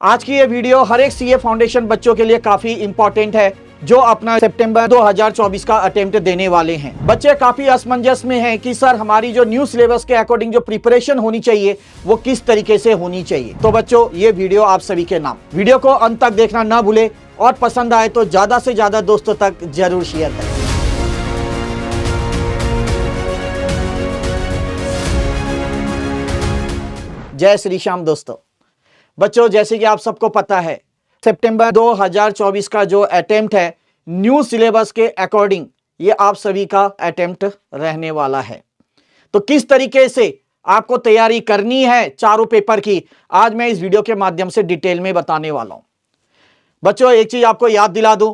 आज की ये वीडियो हर एक सीए फाउंडेशन बच्चों के लिए काफी इंपॉर्टेंट है जो अपना सितंबर 2024 का अटेम्प्ट देने वाले हैं। बच्चे काफी असमंजस में हैं कि सर हमारी जो न्यू सिलेबस के अकॉर्डिंग जो प्रिपरेशन होनी चाहिए वो किस तरीके से होनी चाहिए। तो बच्चों ये वीडियो आप सभी के नाम। वीडियो को अंत तक देखना ना भूले और पसंद आए तो ज्यादा से ज्यादा दोस्तों तक जरूर शेयर करें। जय श्री श्याम दोस्तों। बच्चों जैसे कि आप सबको पता है सितंबर 2024 का जो अटेम्प्ट है न्यू सिलेबस के अकॉर्डिंग ये आप सभी का अटेम्प्ट रहने वाला है। तो किस तरीके से आपको तैयारी करनी है चारों पेपर की आज मैं इस वीडियो के माध्यम से डिटेल में बताने वाला हूं। बच्चों एक चीज आपको याद दिला दूं,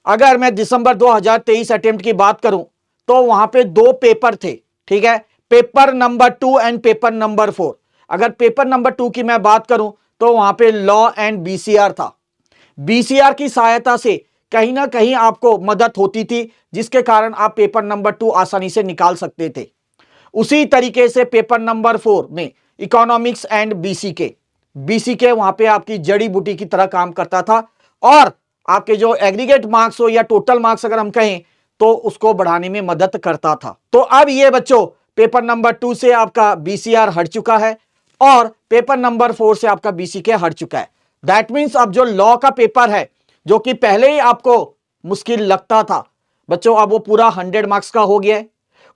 अगर मैं दिसंबर 2023 अटेम्प्ट की बात करूं तो वहां पे दो पेपर थे, ठीक है, paper number 2 and paper number 4। अगर पेपर नंबर 2 की मैं बात करूं तो वहां पे लॉ एंड बीसीआर था। बीसीआर की सहायता से कहीं ना कहीं आपको मदद होती थी जिसके कारण आप पेपर नंबर 2 आसानी से निकाल सकते थे। उसी तरीके से पेपर नंबर 4 में इकोनॉमिक्स एंड बीसीके वहां पे आपकी जड़ी बूटी की तरह काम करता था और आपके जो एग्रीगेट मार्क्स हो या टोटल मार्क्स अगर हम कहें तो उसको बढ़ाने में मदद करता था। तो अब ये बच्चों पेपर नंबर 2 से आपका बीसीआर हट चुका है और पेपर नंबर 4 से आपका बीसीके हट चुका है। दैट मीन्स अब जो लॉ का पेपर है जो कि पहले ही आपको मुश्किल लगता था बच्चों अब वो पूरा 100 मार्क्स का हो गया है।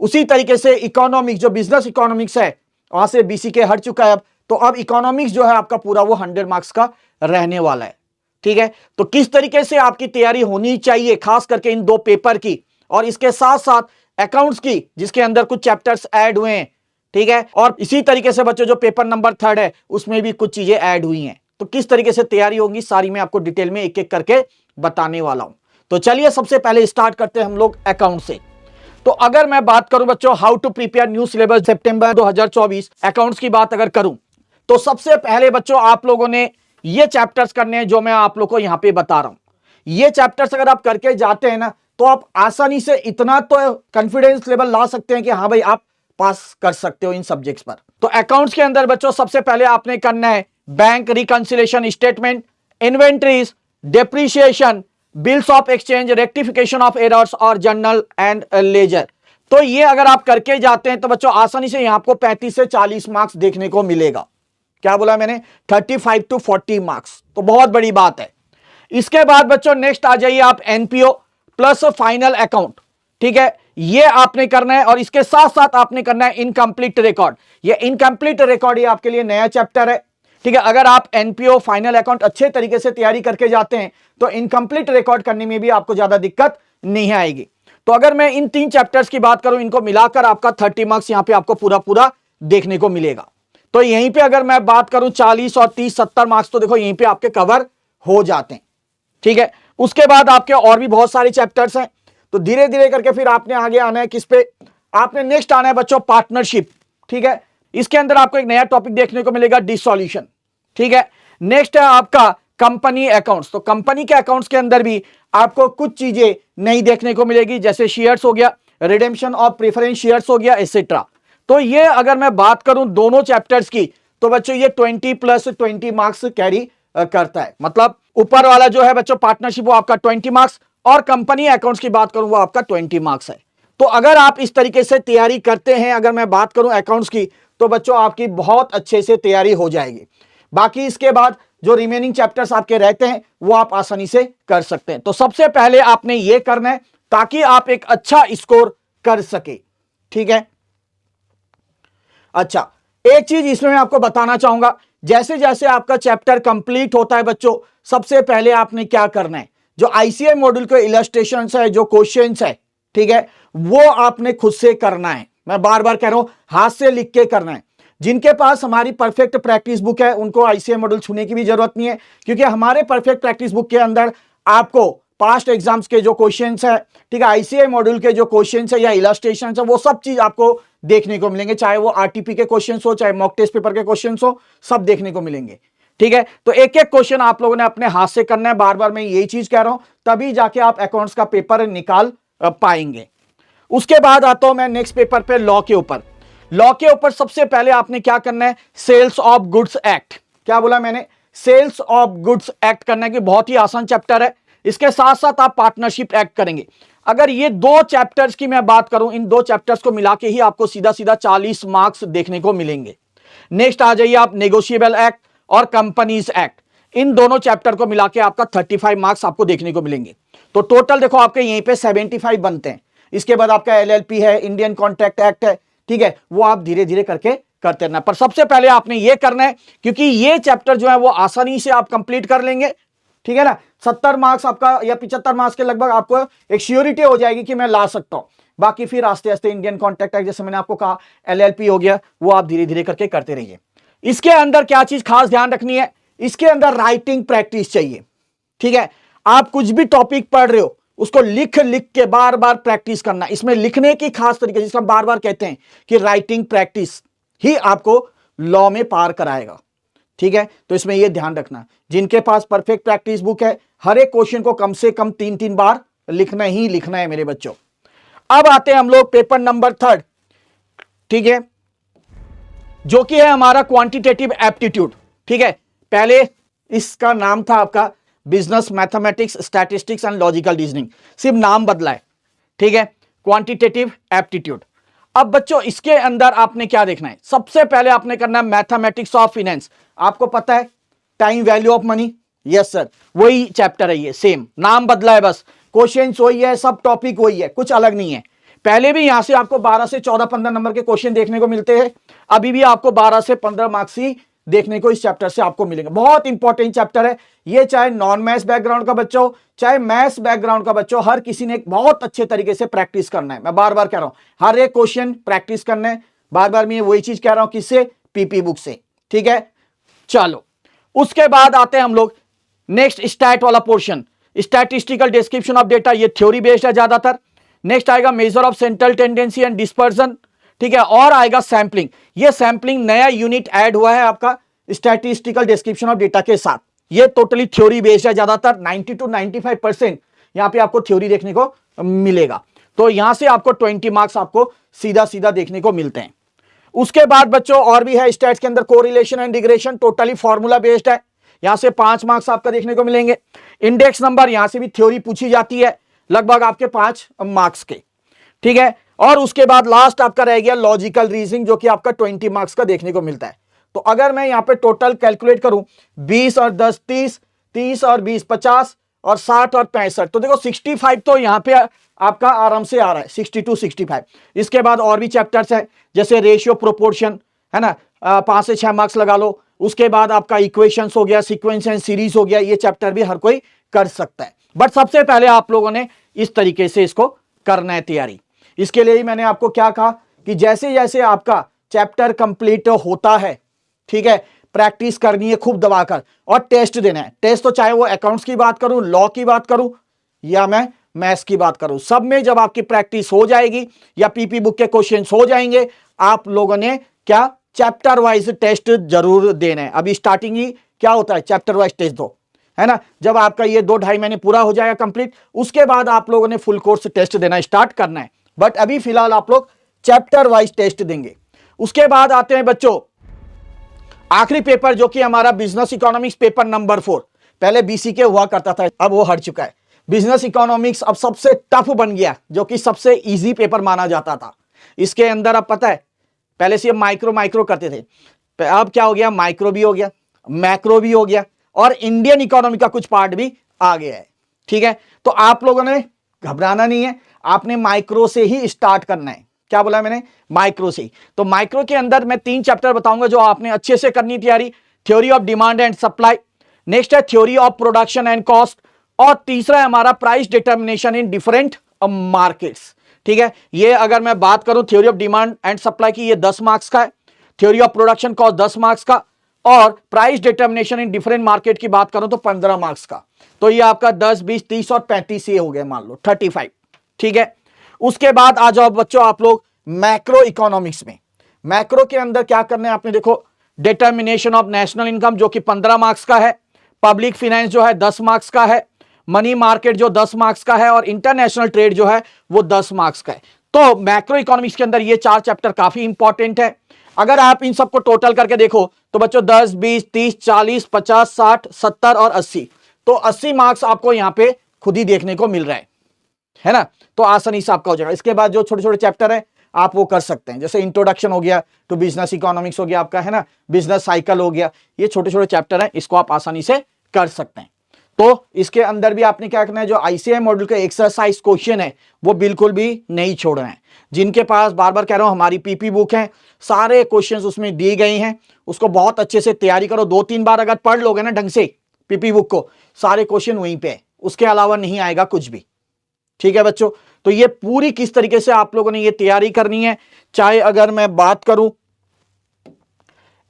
उसी तरीके से इकोनॉमिक्स जो बिजनेस इकोनॉमिक्स है वहां से बीसीके हट चुका है। अब तो अब इकोनॉमिक्स जो है आपका पूरा वो 100 मार्क्स का रहने वाला है, ठीक है। तो किस तरीके से आपकी तैयारी होनी चाहिए खास करके इन दो पेपर की और इसके साथ साथ अकाउंट्स की जिसके अंदर कुछ चैप्टर्स ऐड हुए हैं, ठीक है, और इसी तरीके से बच्चों जो पेपर नंबर 3 है उसमें भी कुछ चीजें ऐड हुई हैं। तो किस तरीके से तैयारी होगी सारी मैं आपको डिटेल में एक एक करके बताने वाला हूं। तो चलिए सबसे पहले स्टार्ट करते हैं हम लोग अकाउंट से। तो अगर मैं बात करूं बच्चों how to prepare new syllabus सितंबर 2024 अकाउंट्स की बात अगर करूं तो सबसे पहले बच्चों आप लोगों ने ये चैप्टर्स करने हैं जो मैं आप लोगों को यहां पे बता रहा हूं। ये चैप्टर्स अगर आप करके जाते हैं ना तो आप आसानी से इतना तो कॉन्फिडेंस लेवल ला सकते हैं कि हाँ भाई आप पास कर सकते हो इन सब्जेक्ट्स पर। तो अकाउंट्स के अंदर बच्चों सबसे पहले आपने करना है bank reconciliation statement, inventories, depreciation, bills of exchange, rectification of errors और जर्नल एंड लेजर। तो ये अगर आप करके जाते हैं तो बच्चों आसानी से यहां आपको 35 से 40 मार्क्स देखने को मिलेगा। क्या बोला मैंने? 35 to 40 मार्क्स, तो बहुत बड़ी बात है। इसके बाद बच्चों नेक्स्ट आ जाइए आप एनपीओ प्लस फाइनल अकाउंट, ठीक है, ये आपने करना है और इसके साथ साथ आपने करना है इनकम्प्लीट रिकॉर्ड। ये इनकम्प्लीट रिकॉर्ड ये आपके लिए नया चैप्टर है, ठीक है। अगर आप एनपीओ फाइनल अकाउंट अच्छे तरीके से तैयारी करके जाते हैं तो इनकम्प्लीट रिकॉर्ड करने में भी आपको ज्यादा दिक्कत नहीं आएगी। तो अगर मैं इन 3 चैप्टर्स की बात करूं इनको मिलाकर आपका 30 मार्क्स यहां पे आपको पूरा पूरा देखने को मिलेगा। तो यहीं पे अगर मैं बात करूं 40 और 30 70 मार्क्स तो देखो यहीं पे आपके कवर हो जाते हैं, ठीक है। उसके बाद आपके और भी बहुत सारे चैप्टर्स हैं तो धीरे धीरे करके फिर आपने आगे आना है किस पे, आपने नेक्स्ट आना है बच्चों पार्टनरशिप, ठीक है। इसके अंदर आपको एक नया टॉपिक देखने को मिलेगा डिसॉल्यूशन, ठीक है। नेक्स्ट है आपका कंपनी अकाउंट्स। तो कंपनी के अकाउंट्स के अंदर भी आपको कुछ चीजें नई देखने को मिलेगी जैसे शेयर्स हो गया, रिडेम्पशन ऑफ प्रेफरेंस शेयर्स हो गया, एटसेट्रा। तो ये अगर मैं बात करूं दोनों चैप्टर्स की तो बच्चों ये 20 + 20 मार्क्स कैरी करता है। मतलब ऊपर वाला जो है बच्चों पार्टनरशिप वो आपका 20 मार्क्स और कंपनी अकाउंट्स की बात करूं वो आपका 20 मार्क्स है। तो अगर आप इस तरीके से तैयारी करते हैं अगर मैं बात करूं अकाउंट्स की तो बच्चों आपकी बहुत अच्छे से तैयारी हो जाएगी। बाकी इसके बाद जो रिमेनिंग चैप्टर्स आपके रहते हैं वो आप आसानी से कर सकते हैं। तो सबसे पहले आपने ये करना है ताकि आप एक अच्छा स्कोर कर सके, ठीक है। अच्छा एक चीज इसमें मैं आपको बताना चाहूंगा, जैसे जैसे आपका चैप्टर कंप्लीट होता है बच्चों सबसे पहले आपने क्या करना है जो आईसीआई मॉड्यूल के इलस्ट्रेशंस है जो क्वेश्चंस है, ठीक है, वो आपने खुद से करना है। मैं बार बार कह रहा हूं हाथ से लिख के करना है। जिनके पास हमारी परफेक्ट प्रैक्टिस बुक है उनको आईसीआई मॉड्यूल छूने की भी जरूरत नहीं है क्योंकि हमारे परफेक्ट प्रैक्टिस बुक के अंदर आपको पास्ट एग्जाम्स के जो क्वेश्चंस है, ठीक है, आईसीआई मॉड्यूल के जो क्वेश्चंस है या इलस्ट्रेशंस है वो सब चीज आपको देखने को मिलेंगे, चाहे वो आरटीपी के क्वेश्चंस हो चाहे मॉक टेस्ट पेपर के क्वेश्चंस हो, सब देखने को मिलेंगे, ठीक है। तो एक एक क्वेश्चन आप लोगों ने अपने हाथ से करना है। बार बार मैं यही चीज कह रहा हूं तभी जाके आप अकाउंट्स का पेपर निकाल पाएंगे। उसके बाद आता हूं मैं नेक्स्ट पेपर पे लॉ के ऊपर। लॉ के ऊपर सबसे पहले आपने क्या करना है सेल्स ऑफ गुड्स एक्ट। क्या बोला मैंने? सेल्स ऑफ गुड्स एक्ट करना है कि बहुत ही आसान चैप्टर है। इसके साथ साथ आप पार्टनरशिप एक्ट करेंगे। अगर ये दो चैप्टर्स की मैं बात करूं, इन दो चैप्टर्स को मिला के ही आपको सीधा सीधा 40 मार्क्स देखने को मिलेंगे। नेक्स्ट आ जाइए आप, नेगोशिएबल एक्ट और कंपनीज एक्ट, इन दोनों चैप्टर को मिला के आपका 35 मार्क्स आपको देखने को मिलेंगे। तो टोटल देखो आपके यहीं पे 75 बनते हैं। इसके बाद आपका एलएलपी है, इंडियन कॉन्ट्रैक्ट एक्ट है, ठीक है, वो आप धीरे धीरे करके करते रहना। पर सबसे पहले आपने ये करना है, क्योंकि ये चैप्टर जो है वो आसानी से आप कंप्लीट कर लेंगे, ठीक है ना। 70 मार्क्स आपका या 75 मार्क्स के लगभग आपको एक श्योरिटी हो जाएगी कि मैं ला सकता हूं। बाकी फिर आस्ते आस्ते इंडियन कॉन्ट्रैक्ट एक्ट, जैसे मैंने आपको कहा, एलएलपी हो गया, वो आप धीरे धीरे करके करते रहिए। इसके अंदर क्या चीज खास ध्यान रखनी है, इसके अंदर राइटिंग प्रैक्टिस चाहिए, ठीक है। आप कुछ भी टॉपिक पढ़ रहे हो उसको लिख लिख के बार बार प्रैक्टिस करना। इसमें लिखने की खास तरीके, जिसका बार बार कहते हैं कि राइटिंग प्रैक्टिस ही आपको लॉ में पार कराएगा, ठीक है। तो इसमें यह ध्यान रखना, जिनके पास परफेक्ट प्रैक्टिस बुक है, हर एक क्वेश्चन को कम से कम 3-3 बार लिखना ही लिखना है मेरे बच्चों। अब आते हैं हम लोग पेपर नंबर 3, ठीक है, जो कि है हमारा क्वांटिटेटिव एप्टीट्यूड, ठीक है। पहले इसका नाम था आपका business mathematics statistics and logical reasoning, सिर्फ नाम बदला है, ठीक है, क्वांटिटेटिव एप्टीट्यूड। अब बच्चों इसके अंदर आपने क्या देखना है, सबसे पहले आपने करना है मैथमेटिक्स ऑफ फाइनेंस। आपको पता है time value of money, yes sir, वही चैप्टर है ये, सेम नाम बदला है, बस क्वेश्चंस वही है, सब टॉपिक वही है, कुछ अलग नहीं है। पहले भी यहां से आपको 12 से 14-15 नंबर के क्वेश्चन देखने को मिलते हैं, अभी भी आपको 12 से 15 मार्क्स ही देखने को इस चैप्टर से आपको मिलेंगे। बहुत इंपॉर्टेंट चैप्टर है ये, चाहे नॉन मैथ्स बैकग्राउंड का बच्चा हो, चाहे मैथ्स बैकग्राउंड का बच्चा हो, हर किसी ने बहुत अच्छे तरीके से प्रैक्टिस करना है। मैं बार बार कह रहा हूं, हर एक क्वेश्चन प्रैक्टिस करना है, बार बार मैं वही चीज कह रहा हूं, किससे, पीपी बुक से, ठीक है। चलो उसके बाद आते हैं हम लोग नेक्स्ट स्टैट वाला portion, statistical description of data, ये थ्योरी बेस्ड है ज्यादातर। नेक्स्ट आएगा measure of central tendency and dispersion, ठीक है, और आएगा सैंपलिंग। ये सैंपलिंग नया यूनिट ऐड हुआ है आपका स्टैटिस्टिकल डिस्क्रिप्शन ऑफ डेटा के साथ। ये टोटली थ्योरी बेस्ड है ज्यादातर, 90 to 95% यहां पे आपको थ्योरी देखने को मिलेगा। तो यहां से आपको 20 मार्क्स आपको सीधा सीधा देखने को मिलते हैं। उसके बाद बच्चों और भी है स्टैट्स के अंदर, correlation and regression, totally formula based है, यहां से 5 मार्क्स आपका देखने को मिलेंगे। इंडेक्स नंबर, यहां से भी थ्योरी पूछी जाती है, लगभग आपके 5 मार्क्स के, ठीक है। और उसके बाद लास्ट आपका रह गया लॉजिकल रीजनिंग, जो कि आपका 20 मार्क्स का देखने को मिलता है। तो अगर मैं यहां पे टोटल कैलकुलेट करूं, 20 और 10 30, 30 और 20 50 और 60 और 65, तो देखो 65 तो यहां पे आपका आराम से आ रहा है, 60 to 65। इसके बाद और भी चैप्टर्स है, जैसे रेशियो प्रोपोर्शन, है ना, 5 से 6 मार्क्स लगा लो। उसके बाद आपका इक्वेशंस हो गया, सीक्वेंस एंड सीरीज हो गया, ये चैप्टर भी हर कोई कर सकता है। बट सबसे पहले आप लोगों ने इस तरीके से इसको करना है तैयारी। इसके लिए ही मैंने आपको क्या कहा कि जैसे जैसे आपका चैप्टर कंप्लीट होता है, ठीक है, प्रैक्टिस करनी है खूब दबाकर, और टेस्ट देना है। टेस्ट तो चाहे वो अकाउंट्स की बात करूं, लॉ की बात करूं, या मैं मैथ्स की बात करूं, सब में जब आपकी प्रैक्टिस हो जाएगी या पीपी बुक के क्वेश्चंस हो जाएंगे, आप लोगों ने क्या चैप्टर वाइज टेस्ट जरूर देना है। अभी स्टार्टिंग ही क्या होता है, चैप्टर वाइज टेस्ट दो, है ना। जब आपका ये 2-2.5 महीने पूरा हो जाएगा कंप्लीट, उसके बाद आप लोगों ने फुल कोर्स टेस्ट देना स्टार्ट करना है। बट अभी फिलहाल आप लोग चैप्टर वाइज टेस्ट देंगे। उसके बाद आते हैं बच्चों आखिरी पेपर, जो कि हमारा बिजनेस इकोनॉमिक्स पेपर नंबर 4। पहले बीसी के हुआ करता था, अब वो हट चुका है। बिजनेस इकोनॉमिक्स अब सबसे टफ बन गया, जो कि सबसे इजी पेपर माना जाता था। इसके अंदर अब पता है, पहले से माइक्रो करते थे, अब क्या हो गया, माइक्रो भी हो गया, मैक्रो भी हो गया, और इंडियन इकोनॉमी का कुछ पार्ट भी आ गया है, ठीक है। तो आप लोगों ने घबराना नहीं है, आपने माइक्रो से ही स्टार्ट करना है। क्या बोला मैंने, माइक्रो से। तो माइक्रो के अंदर मैं 3 चैप्टर बताऊंगा जो आपने अच्छे से करनी तैयारी। Theory of demand and supply, next है theory of production and cost, और तीसरा है हमारा price determination in different markets, ठीक है। ये अगर मैं बात करूं theory of demand and supply की, ये 10 मार्क्स का है। Theory of production cost 10 marks का, और price determination in different market की बात करूं तो 15 मार्क्स का। तो ये आपका 10 20 30 और 35 ये हो गया, मान लो 35, ठीक है। उसके बाद आ जाओ बच्चों आप लोग मैक्रो इकोनॉमिक्स में। मैक्रो के अंदर क्या करना है आपने, देखो डिटर्मिनेशन ऑफ नेशनल इनकम जो कि 15 मार्क्स का है, पब्लिक फाइनेंस जो है 10 मार्क्स का है, मनी मार्केट जो 10 मार्क्स का है, और इंटरनेशनल ट्रेड जो है वो 10 मार्क्स का है। तो मैक्रो इकोनॉमिक्स के अंदर ये 4 चैप्टर काफी इंपॉर्टेंट है। अगर आप इन सबको टोटल करके देखो तो बच्चों 10, 20, 30, 40, 50, 60, 70 और 80, तो 80 मार्क्स आपको यहां पे खुद ही देखने को मिल रहा है ना। तो आसानी से आपका हो जाएगा। इसके बाद जो छोटे छोटे चैप्टर है आप वो कर सकते हैं, जैसे इंट्रोडक्शन हो गया टू बिजनेस इकोनॉमिक्स हो गया आपका, है ना, बिजनेस साइकिल हो गया, ये छोटे छोटे चैप्टर हैं, इसको आप आसानी से कर सकते हैं। तो इसके अंदर भी आपने क्या करना है, जो आईसीएआई मॉड्यूल के एक्सरसाइज क्वेश्चन है वो बिल्कुल भी नहीं छोड़ना है। जिनके पास, बार बार कह रहा हूं, हमारी पीपी बुक है, सारे क्वेश्चंस उसमें दिए गए हैं, उसको बहुत अच्छे से तैयारी करो। 2-3 बार अगर पढ़ लोगे ना ढंग से पीपी बुक को, सारे क्वेश्चन वहीं पे है, उसके अलावा नहीं आएगा कुछ भी। ठीक है बच्चों, तो ये पूरी किस तरीके से आप लोगों ने ये तैयारी करनी है। चाहे अगर मैं बात करूं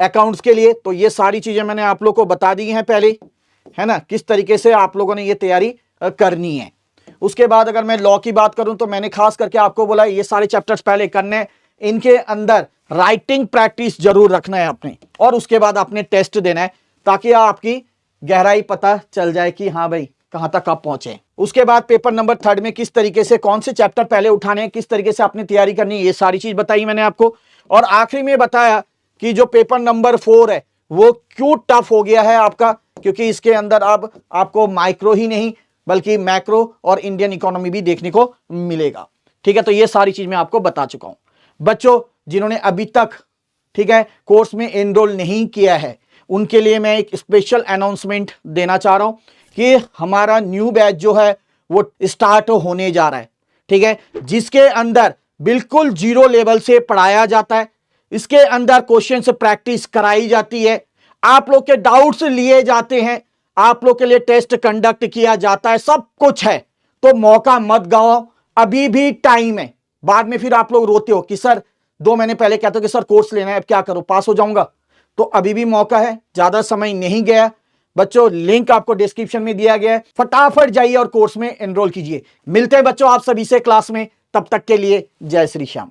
अकाउंट्स के लिए, तो ये सारी चीजें मैंने आप लोगों को बता दी हैं पहले, है ना, किस तरीके से आप लोगों ने ये तैयारी करनी है। उसके बाद अगर मैं लॉ की बात करूं तो मैंने खास करके आपको बोला ये सारे चैप्टर्स पहले करने, इनके अंदर राइटिंग प्रैक्टिस जरूर रखना है अपने, और उसके बाद आपने टेस्ट देना है, ताकि आपकी गहराई पता चल जाए कि हाँ भाई कहां तक आप पहुंचे। उसके बाद पेपर नंबर 3 में किस तरीके से कौन से चैप्टर पहले उठाने हैं, किस तरीके से आपने तैयारी करनी है, ये सारी चीज बताई मैंने आपको। और आखिरी में बताया कि जो पेपर नंबर 4 है वो क्यों टफ हो गया है आपका, क्योंकि इसके अंदर अब आपको माइक्रो ही नहीं बल्कि मैक्रो और इंडियन इकोनॉमी भी देखने को मिलेगा। ठीक है, तो ये सारी चीज मैं आपको बता चुका हूं। बच्चों जिन्होंने अभी तक, ठीक है, कोर्स में एनरोल नहीं किया है, उनके लिए मैं एक स्पेशल अनाउंसमेंट देना चाह रहा हूं कि हमारा न्यू बैच जो है वो स्टार्ट होने जा रहा है। ठीक है, जिसके अंदर बिल्कुल जीरो लेवल से पढ़ाया जाता है, इसके अंदर क्वेश्चन से प्रैक्टिस कराई जाती है, आप लोग के डाउट्स लिए जाते हैं, आप लोग के लिए टेस्ट कंडक्ट किया जाता है, सब कुछ है। तो मौका मत गवाओ, अभी भी टाइम है। बाद में फिर आप लोग रोते हो कि सर 2 महीने पहले कहते हो कि सर कोर्स लेना है, अब क्या करूं, पास हो जाऊंगा। तो अभी भी मौका है, ज्यादा समय नहीं गया बच्चों। लिंक आपको डिस्क्रिप्शन में दिया गया है, फटाफट जाइए और कोर्स में एनरोल कीजिए। मिलते हैं बच्चों आप सभी से क्लास में, तब तक के लिए जय श्री श्याम।